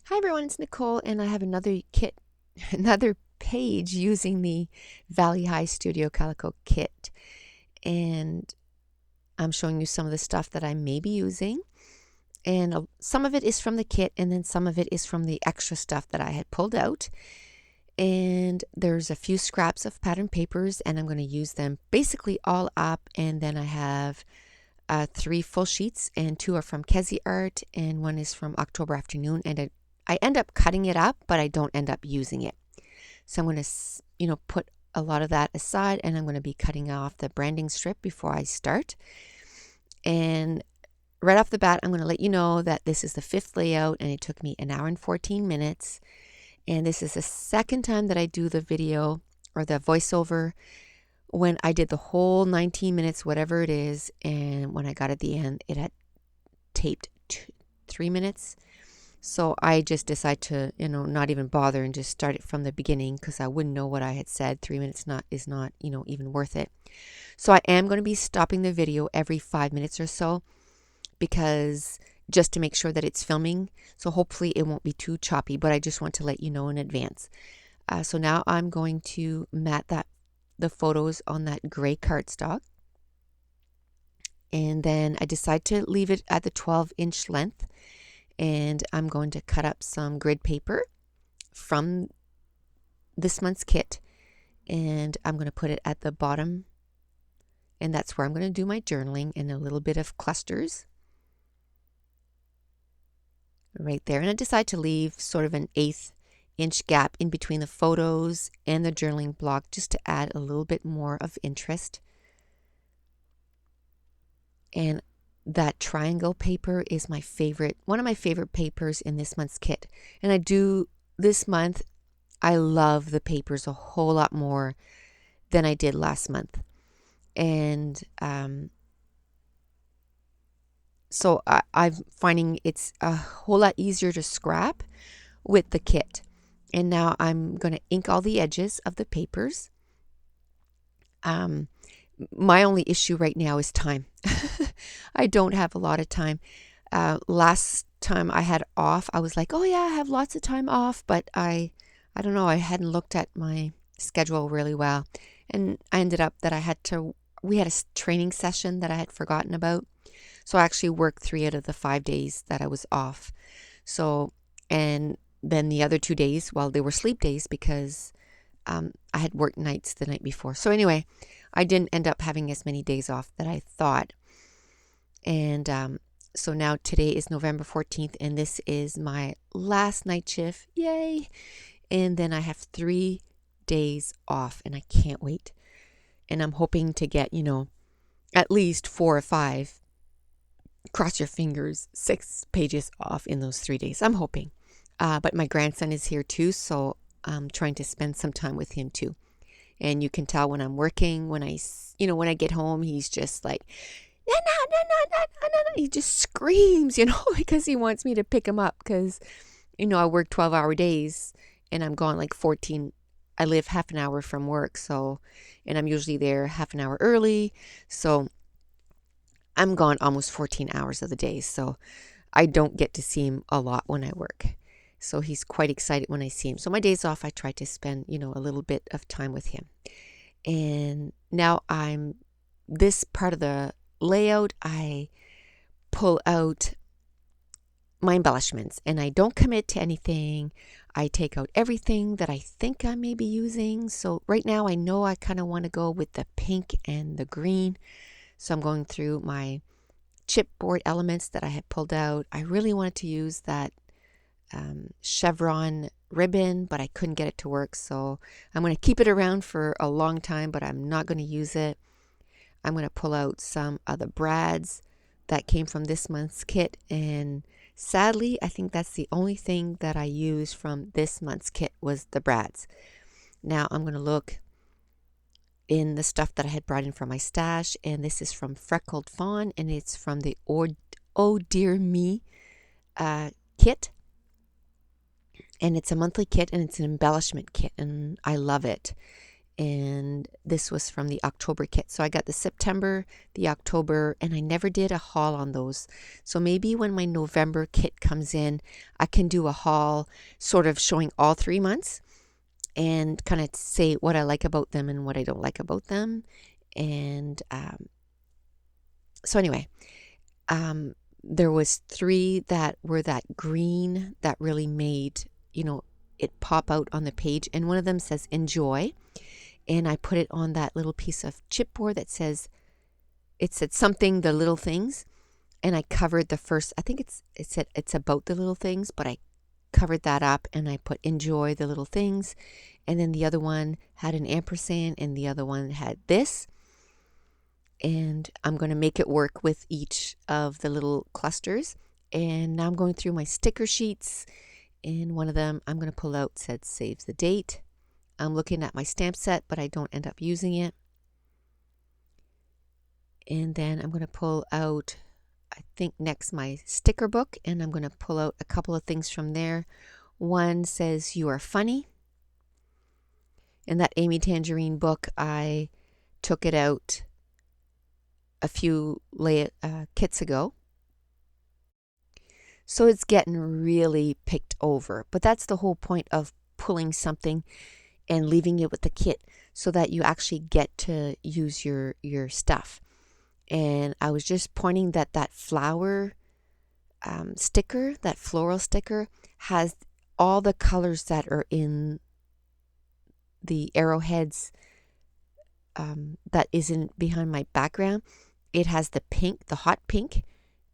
Hi everyone, it's Nicole, and I have another kit, another page using the Valley High Studio Calico kit. And I'm showing you some of the stuff that I may be using. And some of it is from the kit, and then some of it is from the extra stuff that I had pulled out. And there's a few scraps of pattern papers, and I'm going to use them basically all up. And then I have 3 full sheets, and 2 are from Kezi Art, and 1 is from October Afternoon. And I end up cutting it up, but I don't end up using it. So I'm going to, put a lot of that aside, and I'm going to be cutting off the branding strip before I start. And right off the bat, I'm going to let you know that this is the 5th layout, and it took me 1 hour and 14 minutes. And this is the second time that I do the video or the voiceover. When I did the whole 19 minutes, whatever it is, and when I got at the end, it had taped 3 minutes. So I just decided to, not even bother and just start it from the beginning because I wouldn't know what I had said. 3 minutes is not, even worth it. So I am going to be stopping the video every 5 minutes or so because just to make sure that it's filming. So hopefully it won't be too choppy, but I just want to let you know in advance. So now I'm going to mat the photos on that gray cardstock. And then I decide to leave it at the 12-inch length. And I'm going to cut up some grid paper from this month's kit, and I'm going to put it at the bottom, and that's where I'm going to do my journaling and a little bit of clusters right there. And I decide to leave sort of an 1/8 inch gap in between the photos and the journaling block just to add a little bit more of interest. And that triangle paper is my favorite, one of my favorite papers in this month's kit. And this month, I love the papers a whole lot more than I did last month. And so I'm finding it's a whole lot easier to scrap with the kit. And now I'm going to ink all the edges of the papers. My only issue right now is time. I don't have a lot of time. Last time I had off, I was like, oh yeah, I have lots of time off, but I don't know, I hadn't looked at my schedule really well. And I ended up that we had a training session that I had forgotten about. So I actually worked 3 out of the 5 days that I was off. So, and then the other 2 days, well, they were sleep days because I had worked nights the night before. So anyway, I didn't end up having as many days off that I thought. And so now today is November 14th, and this is my last night shift. Yay! And then I have 3 days off, and I can't wait. And I'm hoping to get, at least 4 or 5, cross your fingers, 6 pages off in those 3 days. I'm hoping. But my grandson is here too, so I'm trying to spend some time with him too. And you can tell when I'm working, when I get home, he's just like, no, no, no, no, no, no. He just screams, because he wants me to pick him up because, I work 12-hour days and I'm gone like 14. I live half an hour from work, and I'm usually there half an hour early. So I'm gone almost 14 hours of the day. So I don't get to see him a lot when I work. So he's quite excited when I see him. So my days off, I try to spend, a little bit of time with him. And now this part of the layout, I pull out my embellishments and I don't commit to anything. I take out everything that I think I may be using. So right now I know I kind of want to go with the pink and the green. So I'm going through my chipboard elements that I had pulled out. I really wanted to use that chevron ribbon, but I couldn't get it to work. So I'm going to keep it around for a long time, but I'm not going to use it. I'm going to pull out some of the brads that came from this month's kit. And sadly, I think that's the only thing that I used from this month's kit was the brads. Now I'm going to look in the stuff that I had brought in from my stash. And this is from Freckled Fawn, and it's from the Oh Dear Me kit. And it's a monthly kit, and it's an embellishment kit, and I love it. and this was from the October kit. So I got the September, the October, and I never did a haul on those. So maybe when my November kit comes in, I can do a haul sort of showing all 3 months and kind of say what I like about them and what I don't like about them. And so anyway, there was 3 that were that green that really made, it pop out on the page. And one of them says enjoy. And I put it on that little piece of chipboard that says, it said something, the little things. And I covered the first, I think it said it's about the little things, but I covered that up and I put enjoy the little things. And then the other one had an ampersand and the other one had this. And I'm going to make it work with each of the little clusters. And now I'm going through my sticker sheets. And one of them I'm going to pull out said save the date. I'm looking at my stamp set, but I don't end up using it. And then I'm going to pull out, I think next, my sticker book, and I'm going to pull out a couple of things from there. One says you are funny. And that Amy Tangerine book, I took it out a few kits ago. So it's getting really picked over. But that's the whole point of pulling something and leaving it with the kit so that you actually get to use your stuff. And I was just pointing that flower sticker, that floral sticker, has all the colors that are in the arrowheads that isn't behind my background. It has the pink, the hot pink,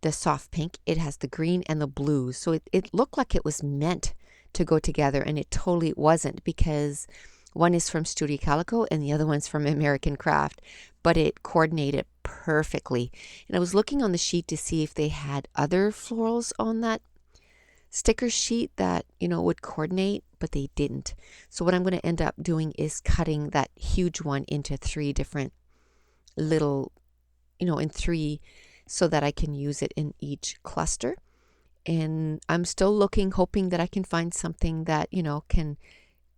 the soft pink. It has the green and the blues. So it looked like it was meant to go together, and it totally wasn't, because one is from Studio Calico and the other one's from American Craft, but it coordinated perfectly. And I was looking on the sheet to see if they had other florals on that sticker sheet that, would coordinate, but they didn't. So what I'm going to end up doing is cutting that huge one into 3 different little, in 3, so that I can use it in each cluster. And I'm still looking, hoping that I can find something that, can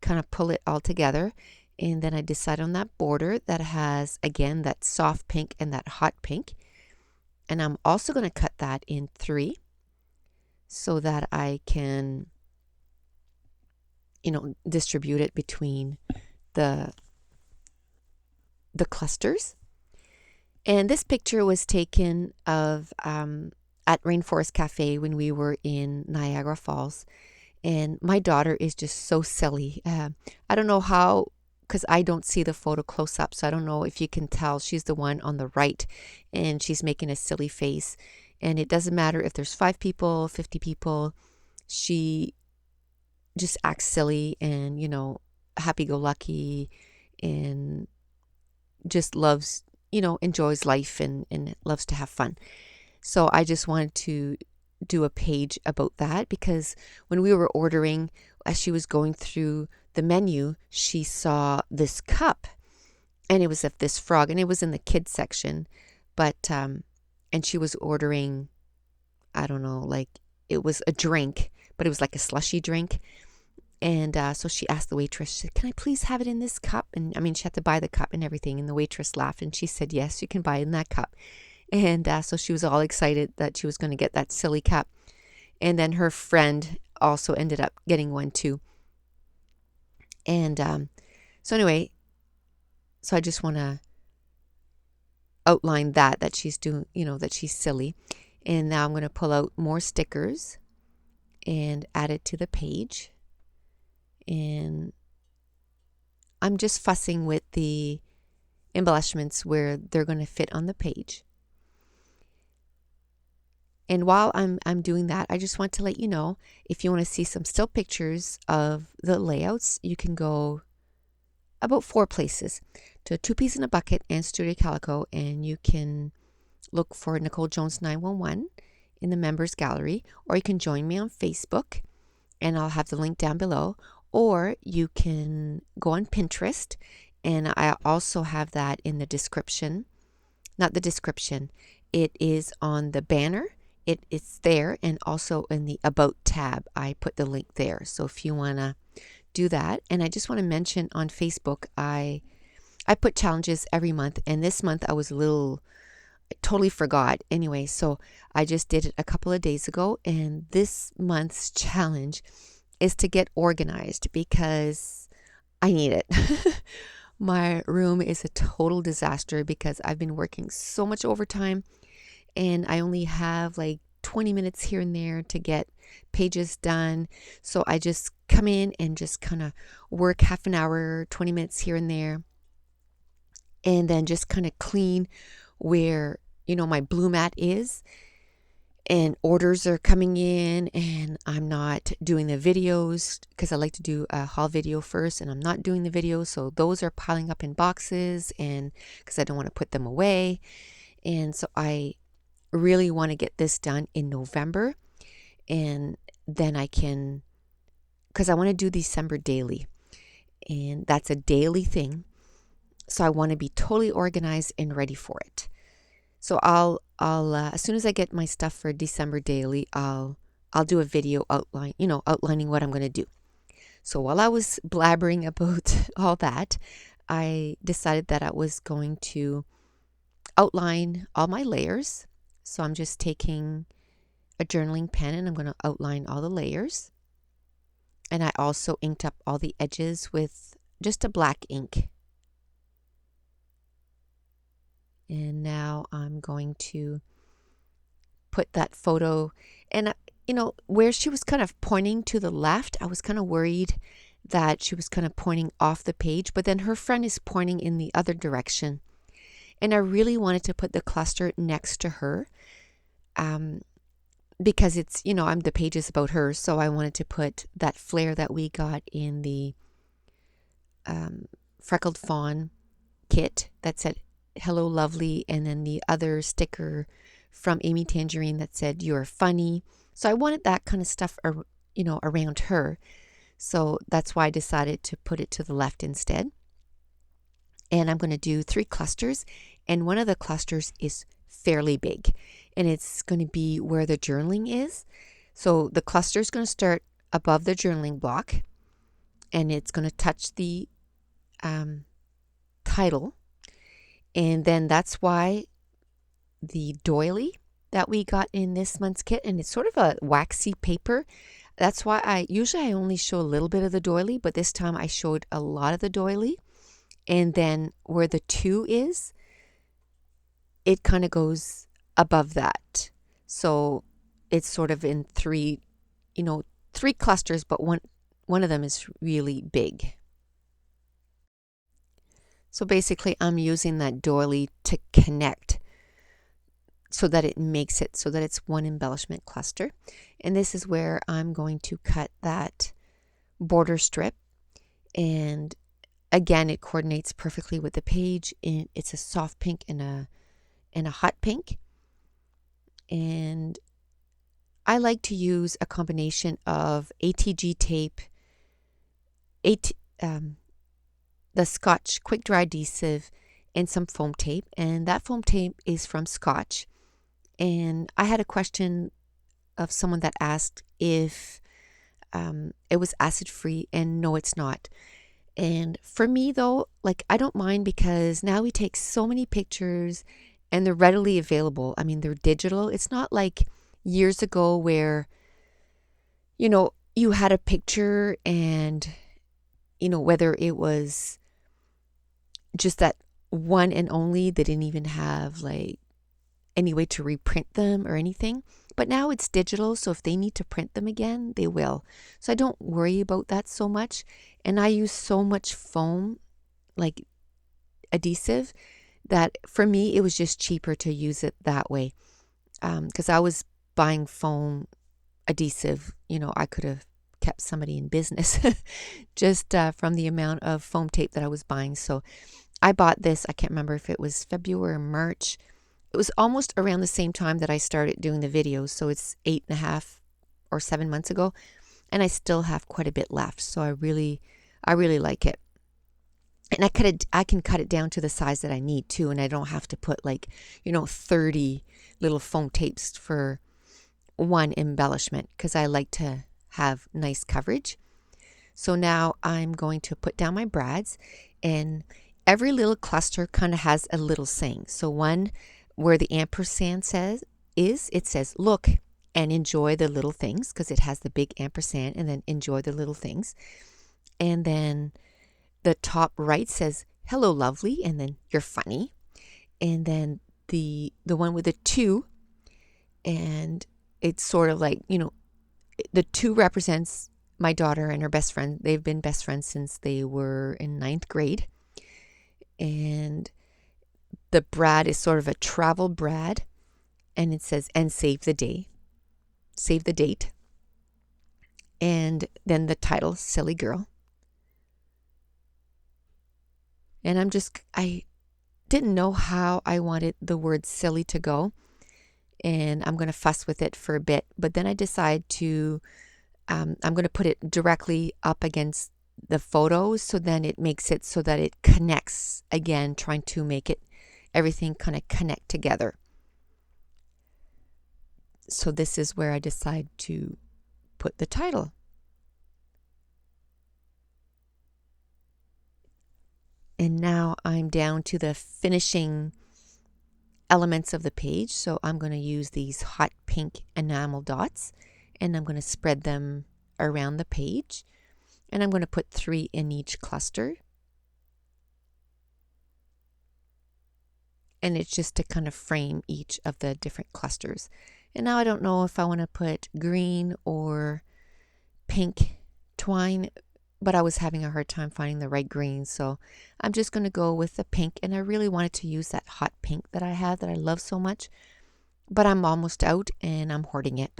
kind of pull it all together. And then I decide on that border that has, again, that soft pink and that hot pink. And I'm also going to cut that in 3 so that I can, distribute it between the clusters. And this picture was taken of at Rainforest Cafe when we were in Niagara Falls. And my daughter is just so silly. I don't know how, because I don't see the photo close up, so I don't know if you can tell. She's the one on the right, and she's making a silly face. And it doesn't matter if there's 5 people, 50 people. She just acts silly and, happy-go-lucky, and just loves, enjoys life and loves to have fun. So I just wanted to do a page about that, because when we were ordering, as she was going through the menu, she saw this cup, and it was of this frog, and it was in the kids section, but and she was ordering, I don't know, like it was a drink, but it was like a slushy drink. And so she asked the waitress, she said, can I please have it in this cup? And she had to buy the cup and everything. And the waitress laughed and she said, yes, you can buy it in that cup. And so she was all excited that she was going to get that silly cup. And then her friend also ended up getting one too. And so anyway, so I just want to outline that she's doing, that she's silly. And now I'm going to pull out more stickers and add it to the page. And I'm just fussing with the embellishments where they're going to fit on the page. And while I'm doing that, I just want to let you know, if you want to see some still pictures of the layouts, you can go about 4 places, to 2 Peas in a Bucket and Studio Calico, and you can look for Nicole Jones 911 in the members gallery, or you can join me on Facebook, and I'll have the link down below, or you can go on Pinterest, and I also have that in the description. Not the description, it is on the banner. It's there, and also in the About tab, I put the link there. So if you want to do that. And I just want to mention on Facebook, I I put challenges every month, and this month I totally forgot. Anyway, so I just did it a couple of days ago, and this month's challenge is to get organized because I need it. My room is a total disaster because I've been working so much overtime, and I only have like 20 minutes here and there to get pages done. So I just come in and just kind of work half an hour, 20 minutes here and there, and then just kind of clean where, my blue mat is, and orders are coming in, and I'm not doing the videos because I like to do a haul video first, and I'm not doing the videos. So those are piling up in boxes, and because I don't want to put them away. And so I really want to get this done in November, and then I can, because I want to do December daily, and that's a daily thing. So I want to be totally organized and ready for it. So I'll as soon as I get my stuff for December daily, I'll do a video outlining what I'm going to do. So while I was blabbering about all that, I decided that I was going to outline all my layers. So I'm just taking a journaling pen and I'm going to outline all the layers. And I also inked up all the edges with just a black ink. And now I'm going to put that photo, and where she was kind of pointing to the left, I was kind of worried that she was kind of pointing off the page, but then her friend is pointing in the other direction. And I really wanted to put the cluster next to her because it's, the page is about her. So I wanted to put that flare that we got in the Freckled Fawn kit that said, "Hello, lovely," and then the other sticker from Amy Tangerine that said, "You're funny." So I wanted that kind of stuff, around her. So that's why I decided to put it to the left instead. And I'm going to do 3 clusters, and one of the clusters is fairly big, and it's going to be where the journaling is. So the cluster is going to start above the journaling block, and it's going to touch the title. And then that's why the doily that we got in this month's kit, and it's sort of a waxy paper. That's why I only show a little bit of the doily, but this time I showed a lot of the doily. And then where the 2 is, it kind of goes above that. So it's sort of in 3 clusters, but one of them is really big. So basically I'm using that doily to connect so that it makes it so that it's one embellishment cluster. And this is where I'm going to cut that border strip. And again, it coordinates perfectly with the page. And it's a soft pink and a hot pink. And I like to use a combination of ATG tape, the Scotch quick dry adhesive, and some foam tape. And that foam tape is from Scotch. And I had a question of someone that asked if it was acid free, and no, it's not. And for me though, I don't mind because now we take so many pictures and they're readily available. I mean, they're digital. It's not like years ago where, you had a picture and, whether it was just that one and only, they didn't even have any way to reprint them or anything. But now it's digital, so if they need to print them again, they will. So I don't worry about that so much. And I use so much foam, adhesive, that for me, it was just cheaper to use it that way. Because I was buying foam adhesive, I could have kept somebody in business just from the amount of foam tape that I was buying. So I bought this, I can't remember if it was February or March. It was almost around the same time that I started doing the videos. So it's 8.5 or 7 months ago. And I still have quite a bit left. So I really like it. And I can cut it down to the size that I need too. And I don't have to put 30 little foam tapes for one embellishment because I like to have nice coverage. So now I'm going to put down my brads, and every little cluster kind of has a little saying. So one where the ampersand it says look and enjoy the little things, because it has the big ampersand, and then enjoy the little things. And then the top right says hello lovely, and then you're funny. And then the one with the 2, and it's sort of like, the 2 represents my daughter and her best friend. They've been best friends since they were in 9th grade. And the brad is sort of a travel brad, and it says and save the date. And then the title, Silly Girl. And I didn't know how I wanted the word silly to go, and I'm going to fuss with it for a bit, but then I decide I'm going to put it directly up against the photos, so then it makes it so that it connects again, trying to make it everything kind of connect together. So this is where I decide to put the title. And now I'm down to the finishing elements of the page. So I'm going to use these hot pink enamel dots, and I'm going to spread them around the page. And I'm going to put 3 in each cluster. And it's just to kind of frame each of the different clusters. And now I don't know if I want to put green or pink twine, but I was having a hard time finding the right green, so I'm just going to go with the pink. And I really wanted to use that hot pink that I have, that I love so much, but I'm almost out and I'm hoarding it.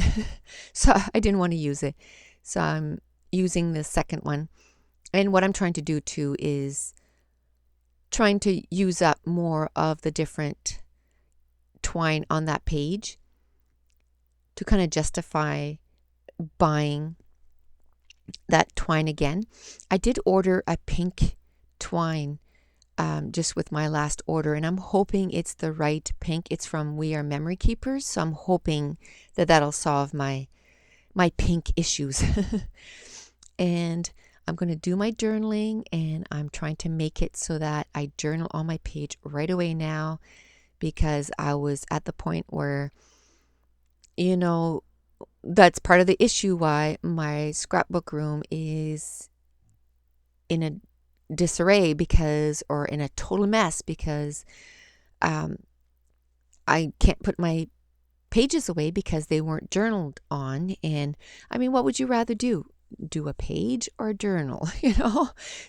So I didn't want to use it, so I'm using the second one. And what I'm trying to do too is trying to use up more of the different twine on that page to kind of justify buying that twine again. I did order a pink twine just with my last order, and I'm hoping it's the right pink. It's from We Are Memory Keepers, so I'm hoping that that'll solve my pink issues. And I'm going to do my journaling, and I'm trying to make it so that I journal on my page right away now, because I was at the point where, that's part of the issue why my scrapbook room is in a disarray, or in a total mess, because I can't put my pages away because they weren't journaled on. And I mean, what would you rather do a page or a journal?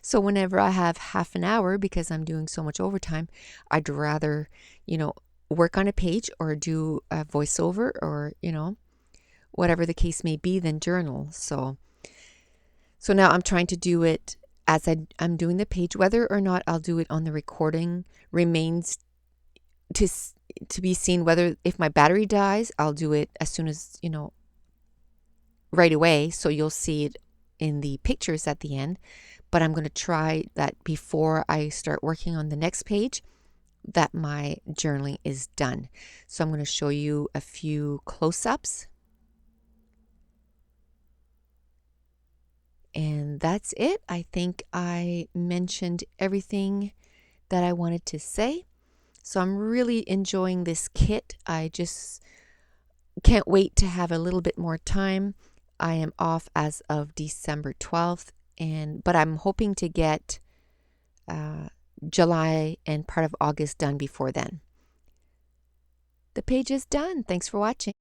So whenever I have half an hour, because I'm doing so much overtime, I'd rather work on a page or do a voiceover, or whatever the case may be, than journal. So now I'm trying to do it as I'm doing the page. Whether or not I'll do it on the recording remains to be seen. Whether, if my battery dies, I'll do it as soon as, right away. So you'll see it in the pictures at the end. But I'm going to try that before I start working on the next page, that my journaling is done. So I'm going to show you a few close-ups. And that's it. I think I mentioned everything that I wanted to say. So I'm really enjoying this kit. I just can't wait to have a little bit more time. I am off as of December 12th, but I'm hoping to get July and part of August done before then. The page is done. Thanks for watching.